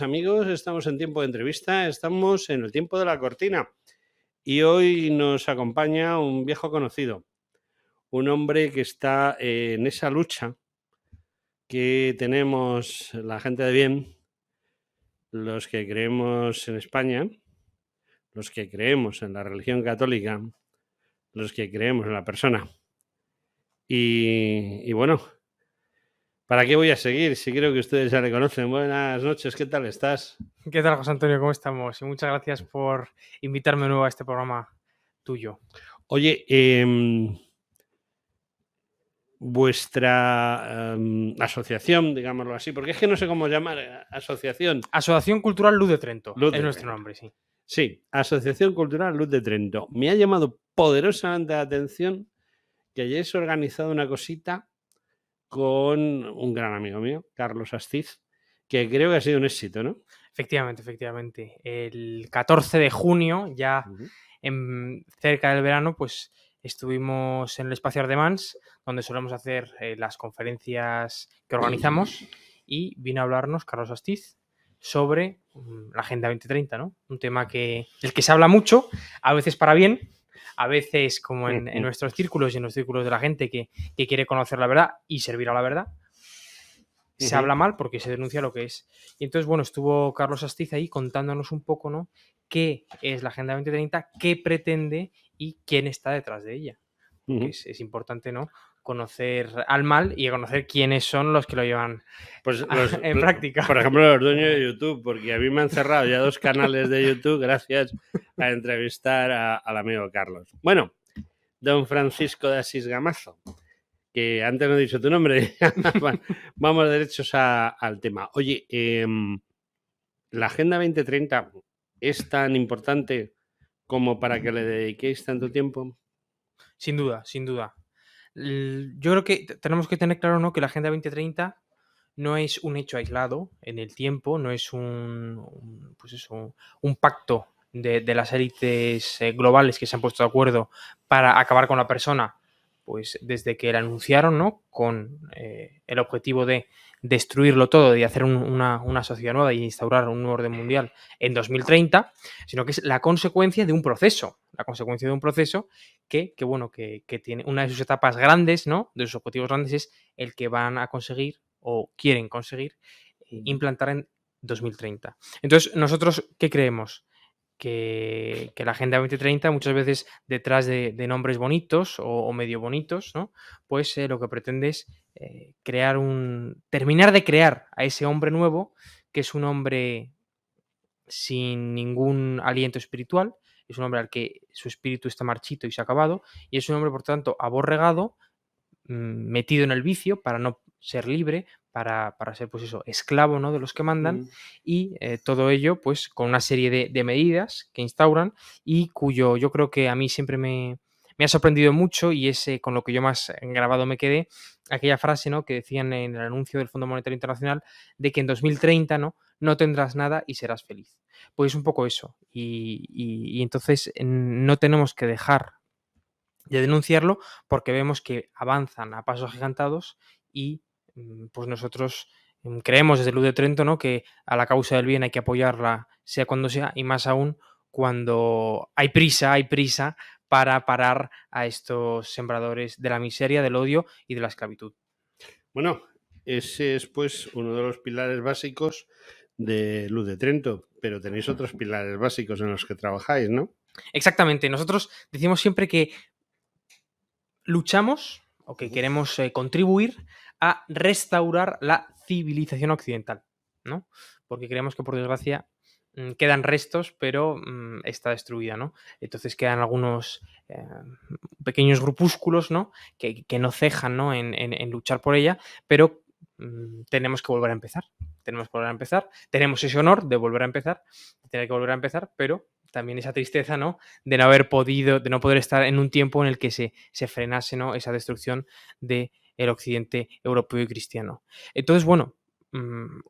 noches, amigos. Estamos en tiempo de entrevista, estamos en el tiempo de la cortina. Y hoy nos acompaña un viejo conocido, un hombre que está en esa lucha que tenemos la gente de bien, los que creemos en España, los que creemos en la religión católica, los que creemos en la persona. Y bueno, ¿para qué voy a seguir? Si creo que ustedes ya le conocen. Buenas noches, ¿qué tal estás? ¿Qué tal, José Antonio? ¿Cómo estamos? Y muchas gracias por invitarme de nuevo a este programa tuyo. Oye, vuestra asociación, digámoslo así, porque es que no sé cómo llamar asociación. Asociación Cultural Luz de Trento, Luz es de nuestro Trento. nombre, sí. Sí, Asociación Cultural Luz de Trento. Me ha llamado poderosamente la atención que hayáis organizado una cosita con un gran amigo mío, Carlos Astiz, que creo que ha sido un éxito, ¿no? Efectivamente. El 14 de junio, ya cerca del verano, pues estuvimos en el Espacio Ardemans, donde solemos hacer las conferencias que organizamos, y vino a hablarnos Carlos Astiz sobre la Agenda 2030, ¿no? Un tema del que se habla mucho, a veces para bien, a veces como en nuestros círculos y en los círculos de la gente que quiere conocer la verdad y servir a la verdad, se habla mal porque se denuncia lo que es. Y entonces, bueno, estuvo Carlos Astiz ahí contándonos un poco, ¿no? ¿Qué es la Agenda 2030? ¿Qué pretende? ¿Y quién está detrás de ella? Porque es importante, ¿no? Conocer al mal y conocer quiénes son los que lo llevan pues en práctica. Por ejemplo, los dueños de YouTube, porque a mí me han cerrado ya 2 canales de YouTube gracias a entrevistar al amigo Carlos. Bueno, don Francisco de Asís Gamazo, que antes no he dicho tu nombre. Vamos derechos al tema. Oye, la Agenda 2030 es tan importante como para que le dediquéis tanto tiempo. Sin duda, sin duda. Yo creo que tenemos que tener claro, ¿no?, que la Agenda 2030 no es un hecho aislado en el tiempo, no es un pacto de las élites globales que se han puesto de acuerdo para acabar con la persona, pues desde que la anunciaron, ¿no?, con el objetivo de destruirlo todo, de hacer una sociedad nueva y instaurar un nuevo orden mundial en 2030, sino que es la consecuencia de un proceso, que tiene una de sus etapas grandes, ¿no?, de sus objetivos grandes, es el que van a conseguir o quieren conseguir implantar en 2030. Entonces, ¿nosotros qué creemos? Que la Agenda 2030 muchas veces detrás de nombres bonitos o medio bonitos, ¿no?, pues lo que pretende es terminar de crear a ese hombre nuevo, que es un hombre sin ningún aliento espiritual, es un hombre al que su espíritu está marchito y se ha acabado, y es un hombre, por tanto, aborregado, metido en el vicio para no ser libre, para ser, pues eso, esclavo, ¿no?, de los que mandan, y todo ello, pues, con una serie de medidas que instauran y cuyo yo creo que a mí siempre me ha sorprendido mucho, y es con lo que yo más grabado me quedé, aquella frase, ¿no?, que decían en el anuncio del Fondo Monetario Internacional de que en 2030, no tendrás nada y serás feliz. Pues un poco eso. Y entonces no tenemos que dejar de denunciarlo porque vemos que avanzan a pasos agigantados y pues nosotros creemos desde Luz de Trento, ¿no?, que a la causa del bien hay que apoyarla sea cuando sea, y más aún cuando hay prisa para parar a estos sembradores de la miseria, del odio y de la esclavitud. Bueno, ese es pues uno de los pilares básicos de Luz de Trento, pero tenéis otros pilares básicos en los que trabajáis, ¿no? Exactamente. Nosotros decimos siempre que luchamos o que queremos contribuir a restaurar la civilización occidental, ¿no? Porque creemos que, por desgracia, quedan restos, pero está destruida, ¿no? Entonces quedan algunos pequeños grupúsculos, ¿no?, que no cejan, ¿no?, en luchar por ella, pero tenemos que volver a empezar. Tenemos ese honor de volver a empezar, de tener que volver a empezar, pero también esa tristeza, ¿no?, de no haber podido, de no poder estar en un tiempo en el que se frenase, ¿no?, esa destrucción del occidente europeo y cristiano. Entonces, bueno,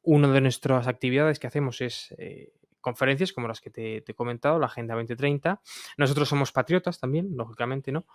una de nuestras actividades que hacemos es conferencias como las que te he comentado, la Agenda 2030. Nosotros somos patriotas también, lógicamente, ¿no?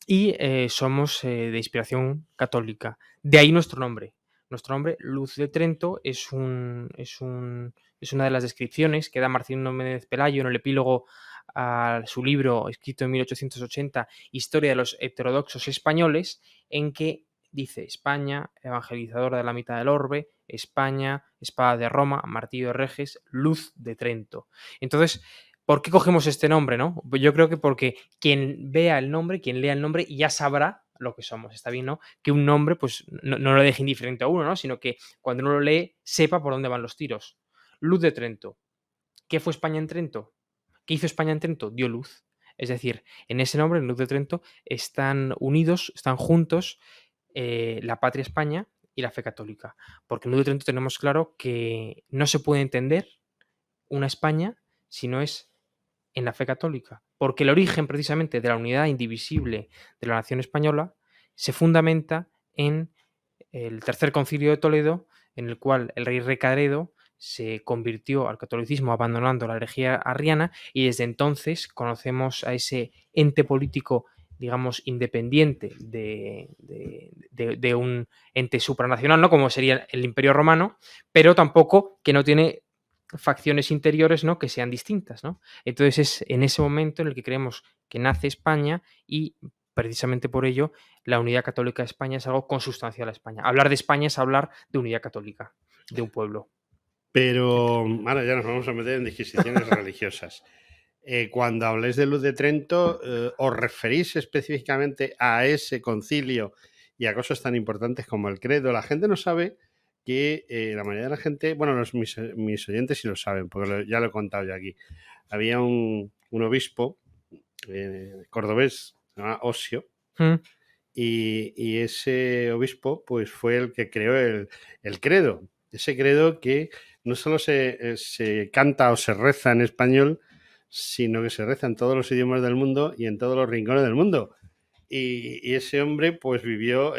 Y somos de inspiración católica. De ahí nuestro nombre, nuestro nombre. Luz de Trento es una de las descripciones que da Marcelino Méndez Pelayo en el epílogo a su libro escrito en 1880, Historia de los heterodoxos españoles, en que dice: España, evangelizadora de la mitad del orbe; España, espada de Roma, martillo de Reges, luz de Trento. Entonces, ¿por qué cogemos este nombre, no? Yo creo que porque quien vea el nombre, quien lea el nombre, ya sabrá lo que somos. Está bien, ¿no? Que un nombre, pues, no lo deje indiferente a uno, ¿no? Sino que cuando uno lo lee, sepa por dónde van los tiros. Luz de Trento. ¿Qué fue España en Trento? ¿Qué hizo España en Trento? Dio luz. Es decir, en ese nombre, en Luz de Trento, están unidos, están juntos la patria España y la fe católica. Porque en Luz de Trento tenemos claro que no se puede entender una España si no es en la fe católica. Porque el origen, precisamente, de la unidad indivisible de la nación española se fundamenta en el Tercer Concilio de Toledo, en el cual el rey Recaredo se convirtió al catolicismo abandonando la herejía arriana, y desde entonces conocemos a ese ente político, digamos, independiente de un ente supranacional, ¿no? Como sería el Imperio Romano, pero tampoco que no tiene facciones interiores, ¿no? Que sean distintas, ¿no? Entonces es en ese momento en el que creemos que nace España, y precisamente por ello la unidad católica de España es algo consustancial a España. Hablar de España es hablar de unidad católica, de un pueblo. Pero ahora ya nos vamos a meter en disquisiciones religiosas. Cuando habléis de Luz de Trento, ¿os referís específicamente a ese concilio y a cosas tan importantes como el credo? La gente no sabe que la mayoría de la gente, bueno, mis oyentes sí lo saben, porque ya lo he contado yo aquí. Había un obispo cordobés, se llama Osio, y ese obispo pues fue el que creó el credo. Ese credo que no solo se canta o se reza en español, sino que se reza en todos los idiomas del mundo y en todos los rincones del mundo. Y ese hombre pues vivió,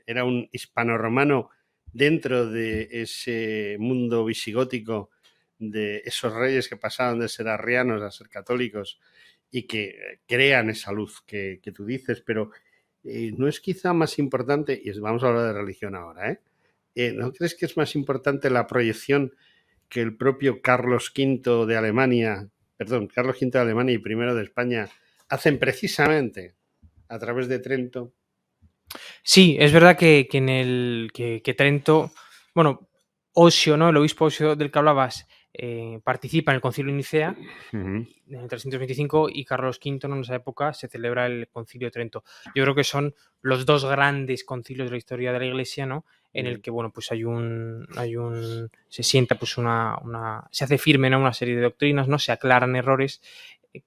era un hispano-romano dentro de ese mundo visigótico, de esos reyes que pasaron de ser arrianos a ser católicos y que crean esa luz que tú dices, pero ¿no es quizá más importante, y vamos a hablar de religión ahora, ¿no crees que es más importante la proyección que el propio Carlos V de Alemania, Carlos V de Alemania y primero de España hacen precisamente a través de Trento? Sí, es verdad que Trento, bueno, Osio, ¿no? El obispo Osio del que hablabas, participa en el Concilio de Nicea en el 325, y Carlos V, ¿no? En esa época se celebra el Concilio de Trento. Yo creo que son los dos grandes concilios de la historia de la Iglesia, ¿no? En el que, bueno, pues se sienta pues se hace firme, ¿no? Una serie de doctrinas, ¿no? Se aclaran errores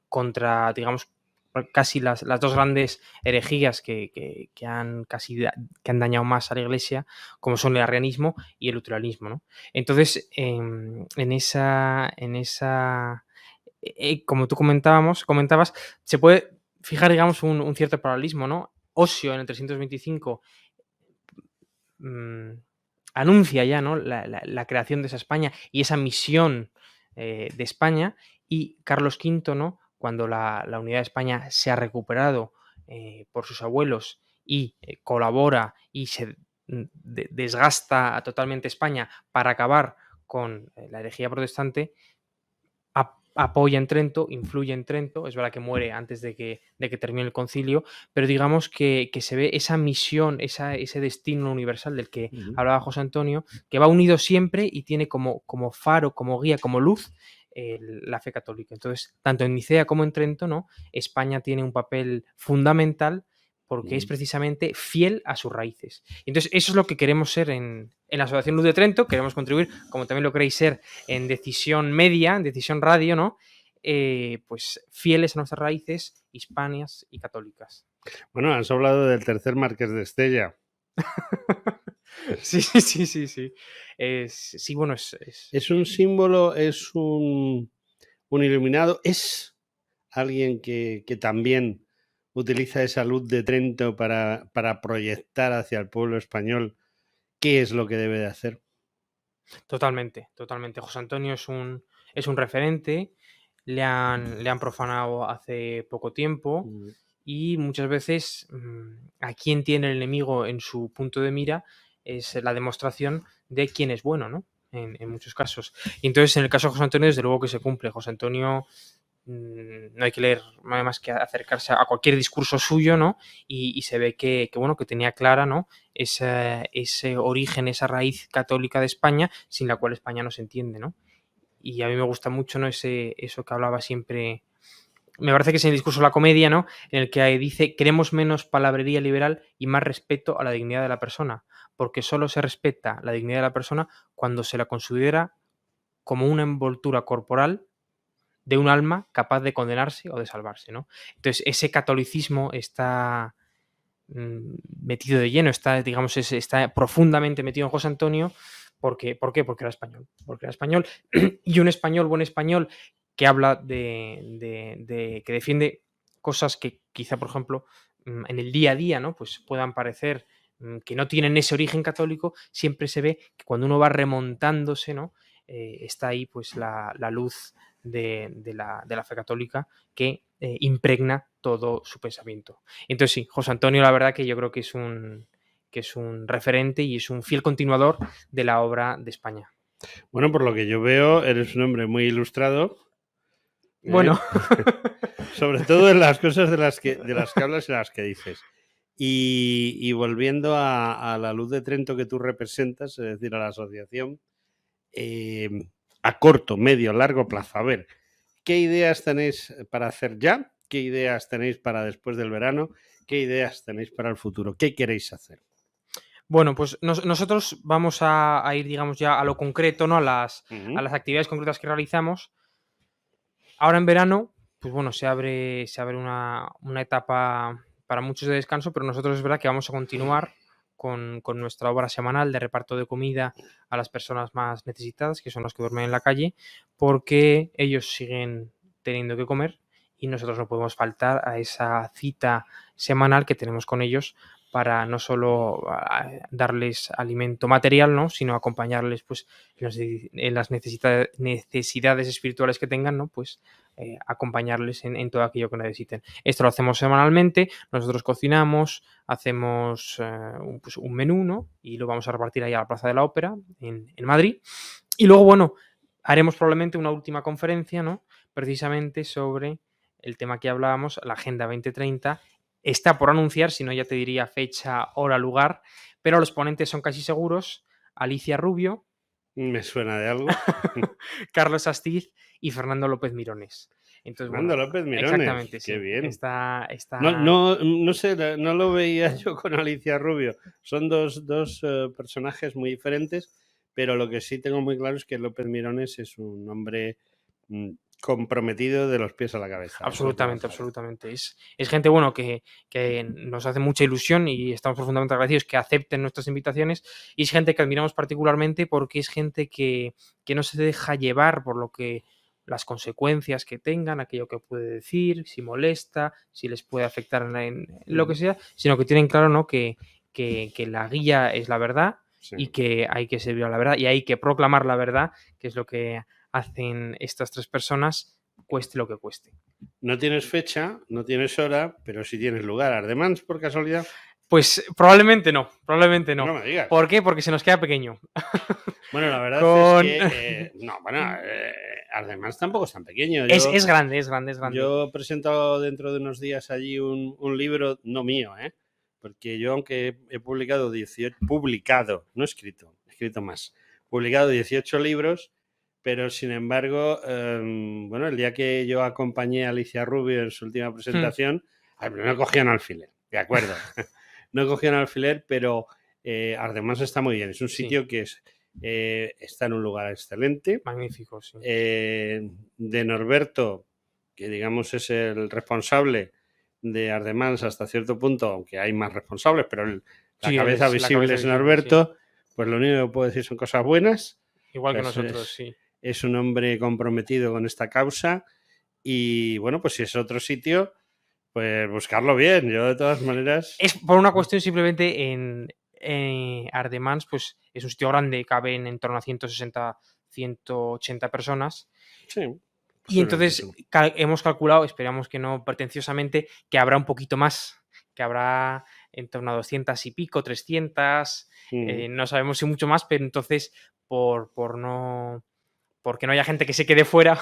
contra, digamos, casi las dos grandes herejías que han dañado más a la Iglesia, como son el arrianismo y el luteranismo, ¿no? Entonces, como tú comentabas, se puede fijar, digamos, un cierto paralelismo, ¿no? Osio en el 325 anuncia ya, ¿no? La creación de esa España y esa misión de España, y Carlos V, ¿no? Cuando la unidad de España se ha recuperado por sus abuelos y colabora y se desgasta totalmente España para acabar con la herejía protestante, apoya en Trento, influye en Trento. Es verdad que muere antes de que termine el concilio, pero digamos que se ve esa misión, ese destino universal del que hablaba José Antonio, que va unido siempre y tiene como faro, como guía, como luz, la fe católica. Entonces, tanto en Nicea como en Trento, ¿no? España tiene un papel fundamental porque es precisamente fiel a sus raíces. Entonces, eso es lo que queremos ser en la Asociación Luz de Trento. Queremos contribuir, como también lo queréis ser en Decisión Media, en Decisión Radio, ¿no? Pues fieles a nuestras raíces hispánicas y católicas. Bueno, has hablado del tercer Marqués de Estella. Sí. Bueno, es un símbolo, es un iluminado, es alguien que también utiliza esa luz de Trento para proyectar hacia el pueblo español qué es lo que debe de hacer. Totalmente. José Antonio es un referente. Le han profanado hace poco tiempo, y muchas veces a quien tiene el enemigo en su punto de mira es la demostración de quién es bueno, ¿no? En muchos casos. Y entonces, en el caso de José Antonio, desde luego que se cumple. José Antonio, no hay que leer nada más que acercarse a cualquier discurso suyo, ¿no? Y se ve bueno, que tenía clara, ¿no? Ese origen, esa raíz católica de España, sin la cual España no se entiende, ¿no? Y a mí me gusta mucho, ¿no? Eso que hablaba siempre, me parece que es en el discurso de la comedia, ¿no? En el que dice: queremos menos palabrería liberal y más respeto a la dignidad de la persona, porque solo se respeta la dignidad de la persona cuando se la considera como una envoltura corporal de un alma capaz de condenarse o de salvarse, ¿no? Entonces, ese catolicismo está metido de lleno, está profundamente metido en José Antonio. ¿Por qué? Porque era español. Porque era español y un español, buen español, que habla que defiende cosas que quizá, por ejemplo, en el día a día, ¿no? Pues puedan parecer que no tienen ese origen católico. Siempre se ve que cuando uno va remontándose, ¿no? Está ahí pues la luz de la fe católica que impregna todo su pensamiento. Entonces sí, José Antonio, la verdad que yo creo que es un referente y es un fiel continuador de la obra de España. Bueno, por lo que yo veo, eres un hombre muy ilustrado. Bueno. Sobre todo en las cosas de las que hablas y las que dices. Y volviendo a la Luz de Trento que tú representas, es decir, a la asociación, a corto, medio, largo plazo, a ver, ¿qué ideas tenéis para hacer ya? ¿Qué ideas tenéis para después del verano? ¿Qué ideas tenéis para el futuro? ¿Qué queréis hacer? Bueno, pues nosotros vamos a ir, digamos, ya a lo concreto, ¿no? A las actividades concretas que realizamos. Ahora en verano, pues bueno, se abre una etapa para muchos de descanso, pero nosotros es verdad que vamos a continuar con nuestra obra semanal de reparto de comida a las personas más necesitadas, que son los que duermen en la calle, porque ellos siguen teniendo que comer y nosotros no podemos faltar a esa cita semanal que tenemos con ellos para no solo darles alimento material, ¿no? Sino acompañarles pues en las necesidades espirituales que tengan, ¿no? Pues acompañarles en todo aquello que necesiten. Esto lo hacemos semanalmente, nosotros cocinamos, hacemos pues un menú, ¿no? Y lo vamos a repartir ahí a la Plaza de la Ópera en Madrid. Y luego, bueno, haremos probablemente una última conferencia, ¿no? Precisamente sobre el tema que hablábamos, la Agenda 2030. Está por anunciar, si no ya te diría fecha, hora, lugar, pero los ponentes son casi seguros: Alicia Rubio, Me suena de algo. Carlos Astiz y Fernando López Mirones. Entonces, Fernando bueno, López Mirones, exactamente, qué sí. bien. Está... No sé, no lo veía yo con Alicia Rubio. Son dos personajes muy diferentes, pero lo que sí tengo muy claro es que López Mirones es un hombre comprometido de los pies a la cabeza. Absolutamente, absolutamente. Es gente, bueno, que nos hace mucha ilusión y estamos profundamente agradecidos que acepten nuestras invitaciones, y es gente que admiramos particularmente porque es gente que no se deja llevar por las consecuencias que tengan, aquello que puede decir, si molesta, si les puede afectar en lo que sea, sino que tienen claro, ¿no? que la guía es la verdad, sí, y que hay que servir a la verdad y hay que proclamar la verdad, que es lo que hacen estas tres personas, cueste lo que cueste. No tienes fecha, no tienes hora, pero sí tienes lugar. ¿Ardemans, por casualidad? Pues probablemente no. No me digas. ¿Por qué? Porque se nos queda pequeño. Bueno, la verdad es que Ardemans tampoco es tan pequeño. Es grande. Yo presento dentro de unos días allí un libro, no mío, porque yo, aunque he publicado 18, no escrito más, publicado 18 libros, pero sin embargo, bueno, el día que yo acompañé a Alicia Rubio en su última presentación, no cogían alfiler, de acuerdo, no cogían alfiler, pero Ardemans está muy bien, es un sitio que está en un lugar excelente. Magnífico, sí. De Norberto, que digamos es el responsable de Ardemans hasta cierto punto, aunque hay más responsables, pero la cabeza visible es Norberto, sí. Pues lo único que puedo decir son cosas buenas. Igual que nosotros, sí. Es un hombre comprometido con esta causa y bueno, pues si es otro sitio, pues buscarlo bien. Yo de todas maneras... Es por una cuestión simplemente en Ardemans, pues es un sitio grande, caben en torno a 160, 180 personas. Sí. Y entonces hemos calculado, esperamos que no pretenciosamente, que habrá un poquito más, que habrá en torno a 200 y pico, 300, Ujú. no sabemos si mucho más, pero entonces porque no haya gente que se quede fuera,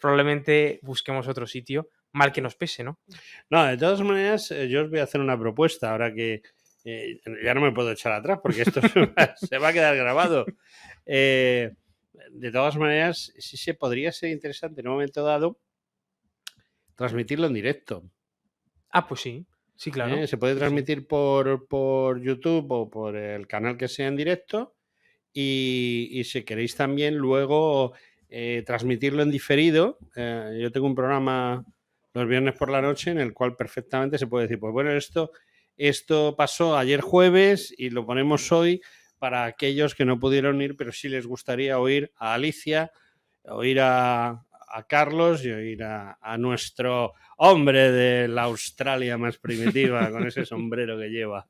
probablemente busquemos otro sitio, mal que nos pese, ¿no? No, de todas maneras, yo os voy a hacer una propuesta ahora que ya no me puedo echar atrás porque esto se va a quedar grabado. Eh, de todas maneras, sí se podría ser interesante en un momento dado transmitirlo en directo. Ah, pues sí, sí, claro. Se puede Sí, sí. transmitir por YouTube o por el canal que sea en directo y si queréis también luego transmitirlo en diferido. Yo tengo un programa los viernes por la noche en el cual perfectamente se puede decir, pues bueno, esto pasó ayer jueves y lo ponemos hoy para aquellos que no pudieron ir, pero sí les gustaría oír a Alicia, oír a Carlos y oír a nuestro hombre de la Australia más primitiva con ese sombrero que lleva.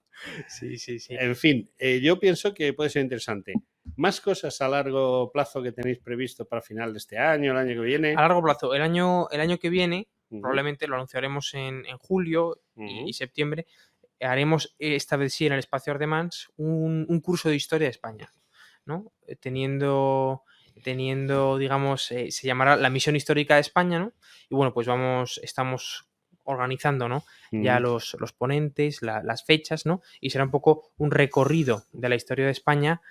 Sí, sí, sí. En fin, yo pienso que puede ser interesante. ¿Más cosas a largo plazo que tenéis previsto para final de este año, el año que A viene? largo plazo, el año que viene, Ujú, probablemente lo anunciaremos en julio y ujú, septiembre, haremos esta vez sí en el espacio Ardemans un curso de historia de España, ¿no? Teniendo, digamos, se llamará la misión histórica de España, ¿no? Y bueno, pues estamos organizando, ¿no? Ya ujú, los ponentes, las fechas, ¿no? Y será un poco un recorrido de la historia de España,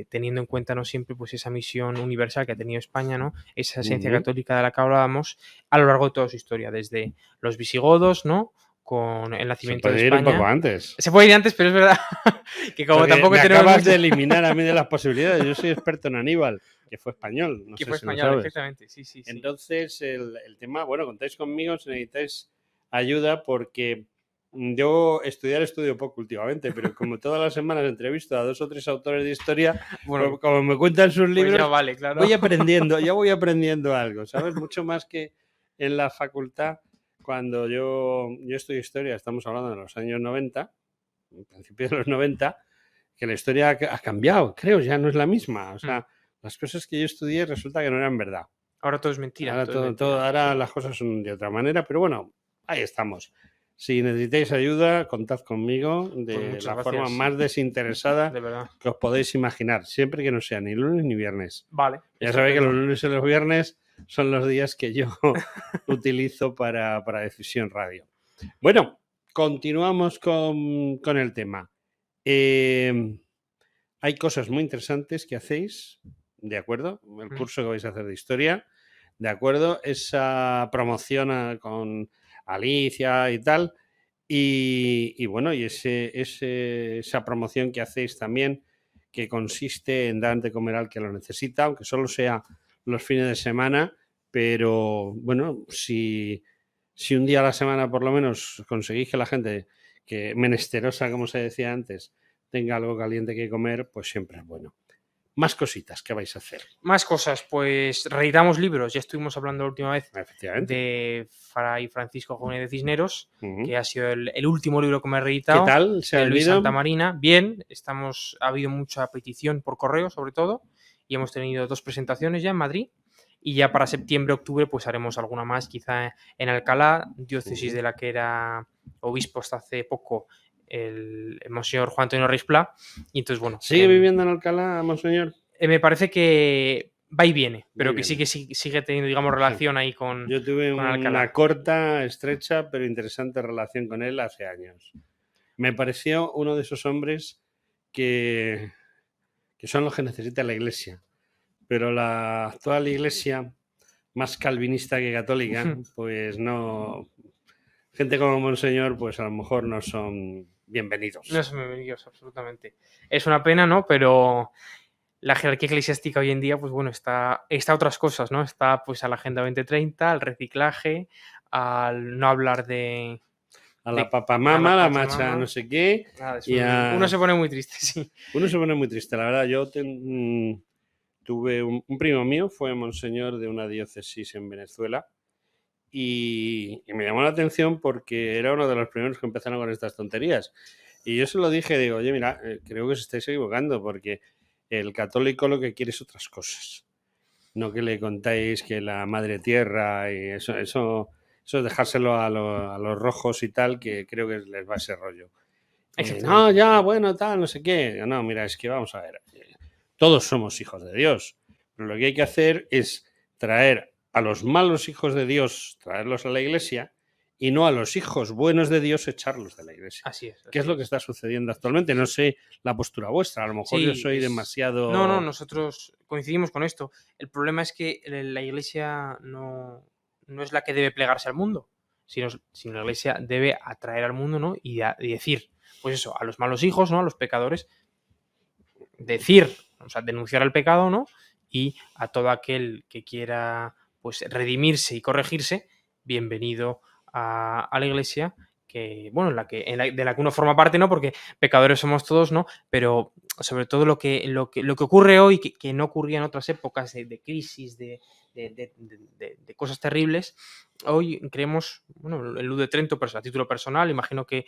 teniendo en cuenta, ¿no? Siempre pues esa misión universal que ha tenido España, ¿no? Esa esencia ujú. católica de la que hablábamos a lo largo de toda su historia, desde los visigodos, ¿no? Con el Se nacimiento de puede ir un poco España. antes. Se puede ir antes, pero es verdad que como Porque me tampoco tenemos acabas mucho. de eliminar a mí de las posibilidades. Yo soy experto en Aníbal, que fue español, no Que sé fue si lo español, sabes. exactamente. Sí, sí, sí. Entonces, el tema, bueno, contáis conmigo si necesitáis ayuda porque yo estudio poco últimamente, pero como todas las semanas entrevisto a 2 o 3 autores de historia, Bueno, pues como me cuentan sus pues ya libros, vale, claro. ya voy aprendiendo algo, ¿sabes? Mucho más que en la facultad, cuando yo estudio historia, estamos hablando de los años 90, principios de los 90, que la historia ha cambiado, creo, ya no es la misma. O Mm. sea, las cosas que yo estudié resulta que no eran verdad. Ahora todo es mentira, Ahora, todo es mentira. ahora las cosas son de otra manera, pero bueno, ahí estamos. Si necesitáis ayuda, contad conmigo Pues de muchas la forma gracias, más desinteresada de verdad. que os podéis imaginar, siempre que no sea ni lunes ni viernes. Vale, Ya sabéis que los estupendo. lunes y los viernes son los días que yo utilizo para Decisión Radio. Bueno, continuamos con el tema. Eh, hay cosas muy interesantes que hacéis, ¿de acuerdo? El Mm. curso que vais a hacer de historia, ¿de acuerdo? Esa promoción con Alicia y tal. Y bueno, y esa promoción que hacéis también, que consiste en dar de comer al que lo necesita, aunque solo sea los fines de semana, pero bueno, si un día a la semana por lo menos conseguís que la gente, que menesterosa, como se decía antes, tenga algo caliente que comer, pues siempre es bueno. Más cositas que vais a hacer, Más cosas, pues reeditamos libros. Ya estuvimos hablando la última vez efectivamente. de Fray Francisco Gómez de Cisneros, Ujú. que ha sido el último libro que me he ¿Qué reeditado, tal se ha de Luis vendido? Santamarina. Bien, ha habido mucha petición por correo, sobre todo, y hemos tenido 2 presentaciones ya en Madrid. Y ya para septiembre, octubre, pues haremos alguna más, quizá en Alcalá, diócesis Ujú. de la que era obispo hasta hace poco el monseñor Juan Antonio Reis Pla. Y entonces, bueno, ¿Sigue viviendo en Alcalá, monseñor? me parece que va y viene, Muy pero que bien. sigue teniendo, digamos, Sí. relación ahí con, Yo tuve con una Alcalá. corta, estrecha, pero interesante relación con él hace años. Me pareció uno de esos hombres que, que son los que necesita la Iglesia, pero la actual Iglesia, más calvinista que católica, pues no, gente como Monseñor, pues a lo mejor no son No bienvenidos. son bienvenidos, absolutamente. Es una pena, ¿no? Pero la jerarquía eclesiástica hoy en día, pues bueno, está a otras cosas, ¿no? Está pues a la Agenda 2030, al reciclaje, al no hablar A la a la papamama, la macha no Pachamama. sé qué, Nada, y uno a... se pone muy triste, sí. Uno se pone muy triste, la verdad. Yo tuve un primo mío, fue monseñor de una diócesis en Venezuela, y me llamó la atención porque era uno de los primeros que empezaron con estas tonterías. Y yo se lo dije, digo, oye, mira, creo que os estáis equivocando porque el católico lo que quiere es otras cosas. No que le contáis que la madre tierra y eso Eso es dejárselo a los rojos y tal, que creo que les va ese rollo. No, Exactamente. ya, bueno, tal, no sé qué. No, mira, es que vamos a ver. Todos somos hijos de Dios. Pero lo que hay que hacer es traer a los malos hijos de Dios, traerlos a la iglesia, y no a los hijos buenos de Dios echarlos de la iglesia. Así es. ¿Qué es lo que está sucediendo actualmente? No sé la postura vuestra. A lo mejor yo Sí, soy No, demasiado... nosotros coincidimos con esto. El problema es que la iglesia no es la que debe plegarse al mundo, sino la iglesia debe atraer al mundo, ¿no? Y decir, pues eso, a los malos hijos, ¿no? A los pecadores, decir, o sea, denunciar el pecado, ¿no? Y a todo aquel que quiera, pues, redimirse y corregirse, bienvenido a la iglesia, que, bueno, de la que uno forma parte, ¿no? Porque pecadores somos todos, ¿no? Pero sobre todo lo que ocurre hoy, que no ocurría en otras épocas de crisis, de cosas terribles, hoy creemos, bueno, el Luz de Trento, pero a título personal, imagino que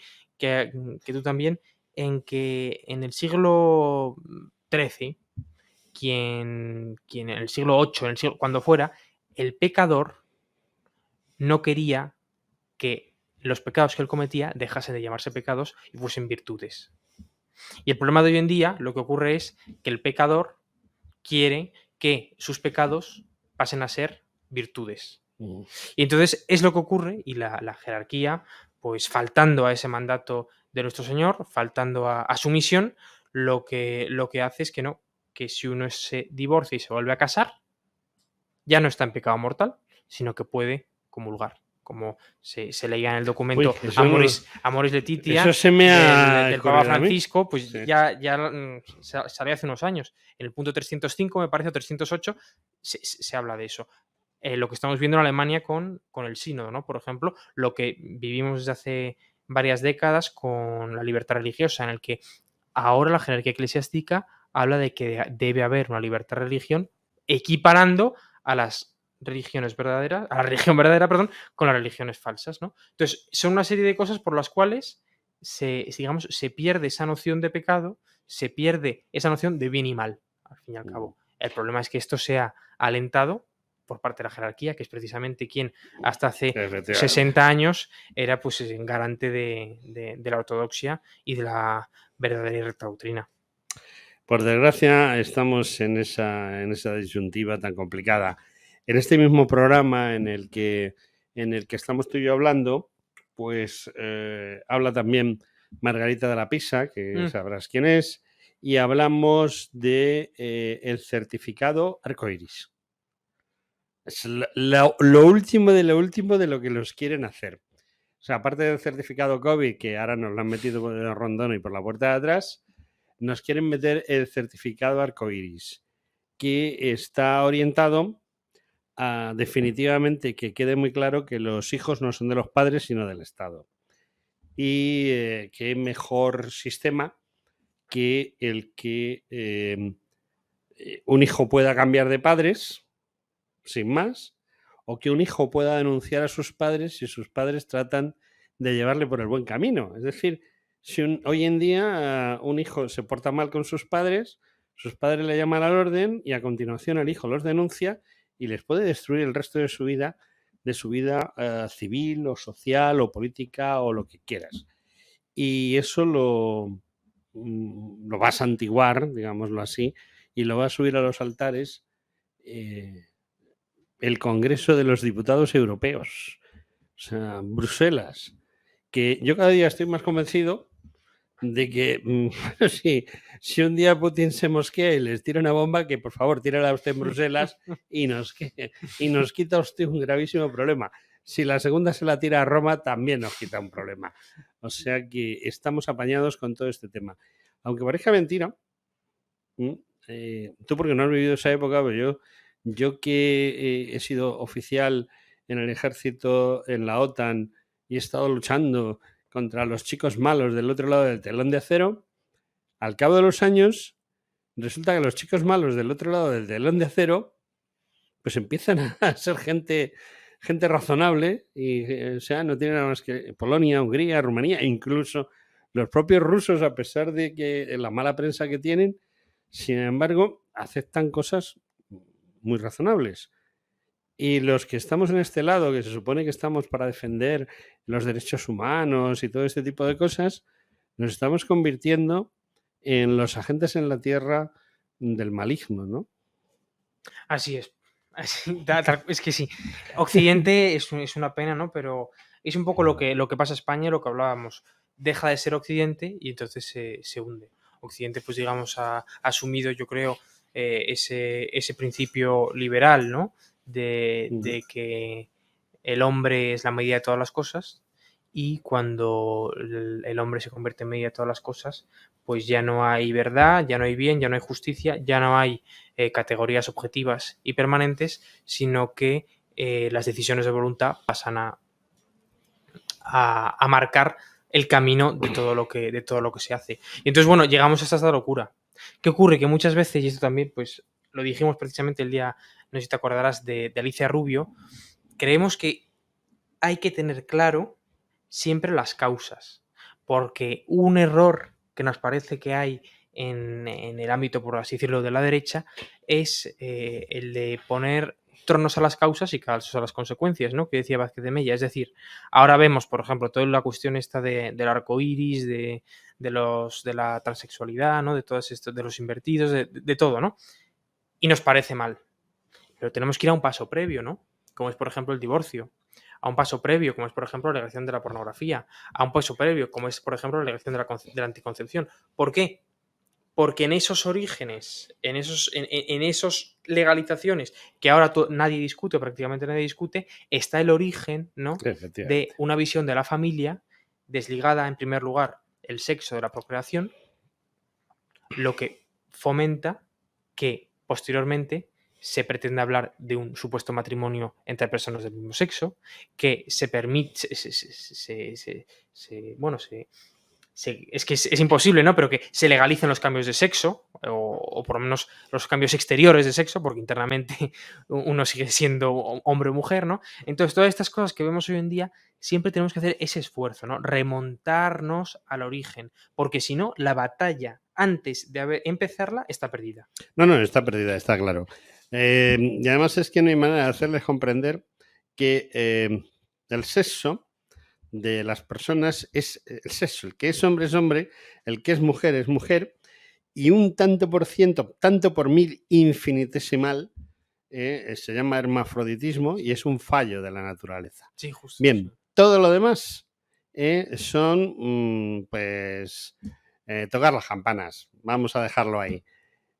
tú también, en que en el siglo XIII, en el siglo VIII, cuando fuera, el pecador no quería que los pecados que él cometía dejasen de llamarse pecados y fuesen virtudes. Y el problema de hoy en día, lo que ocurre es que el pecador quiere que sus pecados pasen a ser virtudes. Y entonces es lo que ocurre, y la jerarquía, pues faltando a ese mandato de nuestro Señor, faltando a su misión, lo que hace es que si uno se divorcia y se vuelve a casar, ya no está en pecado mortal, sino que puede comulgar. Como se leía en el documento Amoris Laetitia eso se me ha del Papa ocurrido a mí. Francisco, pues Sí. ya salió hace unos años. En el punto 305, me parece, o 308, se habla de eso. Lo que estamos viendo en Alemania con el sínodo, ¿no? Por ejemplo, lo que vivimos desde hace varias décadas con la libertad religiosa, en el que ahora la jerarquía eclesiástica habla de que debe haber una libertad de religión, equiparando a las religiones verdaderas, a la religión verdadera, perdón, con las religiones falsas, ¿no? Entonces, son una serie de cosas por las cuales se pierde esa noción de pecado, se pierde esa noción de bien y mal, al fin y al cabo. El problema es que esto sea alentado por parte de la jerarquía, que es precisamente quien hasta hace 60 años era, pues, garante de la ortodoxia y de la verdadera y recta doctrina. Por desgracia, estamos en esa disyuntiva tan complicada. En este mismo programa en el que estamos tú y yo hablando, pues habla también Margarita de la Pisa, que sabrás quién es, y hablamos de el certificado arcoiris. Es lo último de lo que los quieren hacer. O sea, aparte del certificado COVID, que ahora nos lo han metido por el rondón y por la puerta de atrás, nos quieren meter el certificado arcoiris, que está orientado a definitivamente que quede muy claro que los hijos no son de los padres, sino del Estado. Y qué mejor sistema que el que un hijo pueda cambiar de padres, sin más, o que un hijo pueda denunciar a sus padres si sus padres tratan de llevarle por el buen camino. Es decir, si hoy en día un hijo se porta mal con sus padres le llaman al orden y a continuación el hijo los denuncia y les puede destruir el resto de su vida civil o social o política o lo que quieras. Y eso lo va a santiguar, digámoslo así, y lo va a subir a los altares el Congreso de los Diputados Europeos, o sea, Bruselas, que yo cada día estoy más convencido de que si un día Putin se mosquea y les tira una bomba, que por favor tírala usted en Bruselas y nos quita usted un gravísimo problema. Si la segunda se la tira a Roma, también nos quita un problema. O sea que estamos apañados con todo este tema. Aunque parezca mentira, tú porque no has vivido esa época, pero yo que he sido oficial en el ejército, en la OTAN, y he estado luchando contra los chicos malos del otro lado del telón de acero, al cabo de los años, resulta que los chicos malos del otro lado del telón de acero, pues empiezan a ser gente razonable, y o sea, no tienen nada más que Polonia, Hungría, Rumanía, e incluso los propios rusos, a pesar de que la mala prensa que tienen, sin embargo, aceptan cosas muy razonables. Y los que estamos en este lado, que se supone que estamos para defender los derechos humanos y todo este tipo de cosas, nos estamos convirtiendo en los agentes en la tierra del maligno, ¿no? Así es. Es que sí. Occidente es una pena, ¿no? Pero es un poco lo que pasa en España, lo que hablábamos. Deja de ser Occidente y entonces se hunde. Occidente, pues digamos, ha asumido, yo creo, ese principio liberal, ¿no? De que el hombre es la medida de todas las cosas y cuando el hombre se convierte en medida de todas las cosas, pues ya no hay verdad, ya no hay bien, ya no hay justicia, ya no hay categorías objetivas y permanentes, sino que las decisiones de voluntad pasan a marcar el camino de todo lo que se hace. Y entonces, bueno, llegamos a esta locura. ¿Qué ocurre? Que muchas veces, y esto también, pues lo dijimos precisamente el día, no sé si te acordarás, de Alicia Rubio, creemos que hay que tener claro siempre las causas, porque un error que nos parece que hay en el ámbito, por así decirlo, de la derecha, es el de poner tronos a las causas y casos a las consecuencias, ¿no? Que decía Vázquez de Mella. Es decir, ahora vemos, por ejemplo, toda la cuestión esta del arco iris, de la transexualidad, ¿no? De todos estos, de los invertidos, de todo, ¿no? Y nos parece mal. Pero tenemos que ir a un paso previo, ¿no? Como es, por ejemplo, el divorcio. A un paso previo, como es, por ejemplo, la legalización de la pornografía. A un paso previo, como es, por ejemplo, la legalización de la anticoncepción. ¿Por qué? Porque en esos orígenes, en esos legalizaciones que ahora nadie discute, o prácticamente nadie discute, está el origen, ¿no? De una visión de la familia desligada, en primer lugar, el sexo de la procreación, lo que fomenta que posteriormente se pretende hablar de un supuesto matrimonio entre personas del mismo sexo, que se permite, es que es imposible, ¿no? Pero que se legalicen los cambios de sexo, o por lo menos los cambios exteriores de sexo, porque internamente uno sigue siendo hombre o mujer, ¿no? Entonces, todas estas cosas que vemos hoy en día, siempre tenemos que hacer ese esfuerzo, ¿no? Remontarnos al origen, porque si no, la batalla, antes de empezarla, está perdida. No, está perdida, está claro. Y además es que no hay manera de hacerles comprender que el sexo de las personas es el sexo. El que es hombre, el que es mujer, y un tanto por ciento, tanto por mil infinitesimal, se llama hermafroditismo y es un fallo de la naturaleza. Sí, justo. Bien, Sí. todo lo demás son, tocar las campanas. Vamos a dejarlo ahí.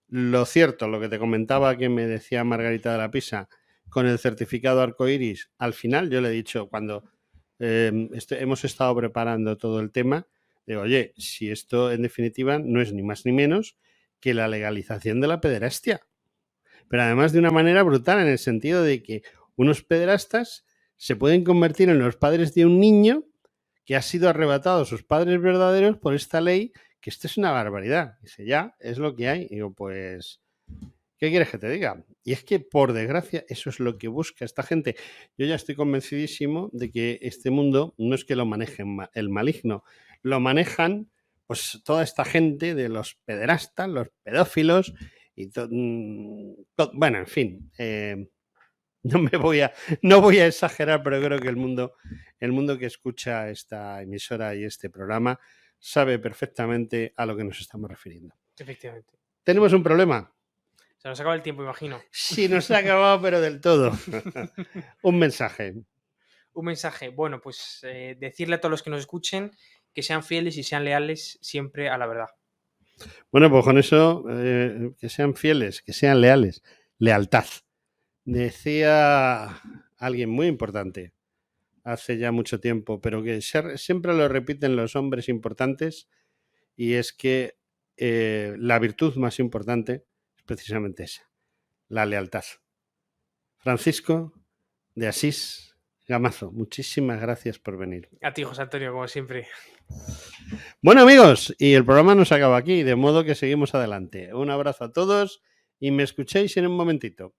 Lo cierto, lo que te comentaba que me decía Margarita de la Pisa, con el certificado arcoiris, al final yo le he dicho, cuando hemos estado preparando todo el tema, digo, oye, si esto en definitiva no es ni más ni menos que la legalización de la pederastia. Pero además de una manera brutal, en el sentido de que unos pederastas se pueden convertir en los padres de un niño que ha sido arrebatado a sus padres verdaderos por esta ley, que esto es una barbaridad. Dice, ya, es lo que hay. Y digo, pues, ¿qué quieres que te diga? Y es que, por desgracia, eso es lo que busca esta gente. Yo ya estoy convencidísimo de que este mundo no es que lo maneje el maligno, lo manejan pues toda esta gente de los pederastas, los pedófilos y bueno, en fin, no voy a exagerar, pero creo que el mundo que escucha esta emisora y este programa sabe perfectamente a lo que nos estamos refiriendo. Efectivamente. Tenemos un problema. Se nos acaba el tiempo, imagino. Sí, nos ha acabado, pero del todo. Un mensaje. Un mensaje. Bueno, pues decirle a todos los que nos escuchen que sean fieles y sean leales siempre a la verdad. Bueno, pues con eso, que sean fieles, que sean leales. Lealtad. Decía alguien muy importante hace ya mucho tiempo, pero que siempre lo repiten los hombres importantes, y es que la virtud más importante es precisamente esa, la lealtad. Francisco de Asís Gamazo, muchísimas gracias por venir. A ti, José Antonio, como siempre. Bueno, amigos, y el programa nos acaba aquí, de modo que seguimos adelante. Un abrazo a todos y me escuchéis en un momentito.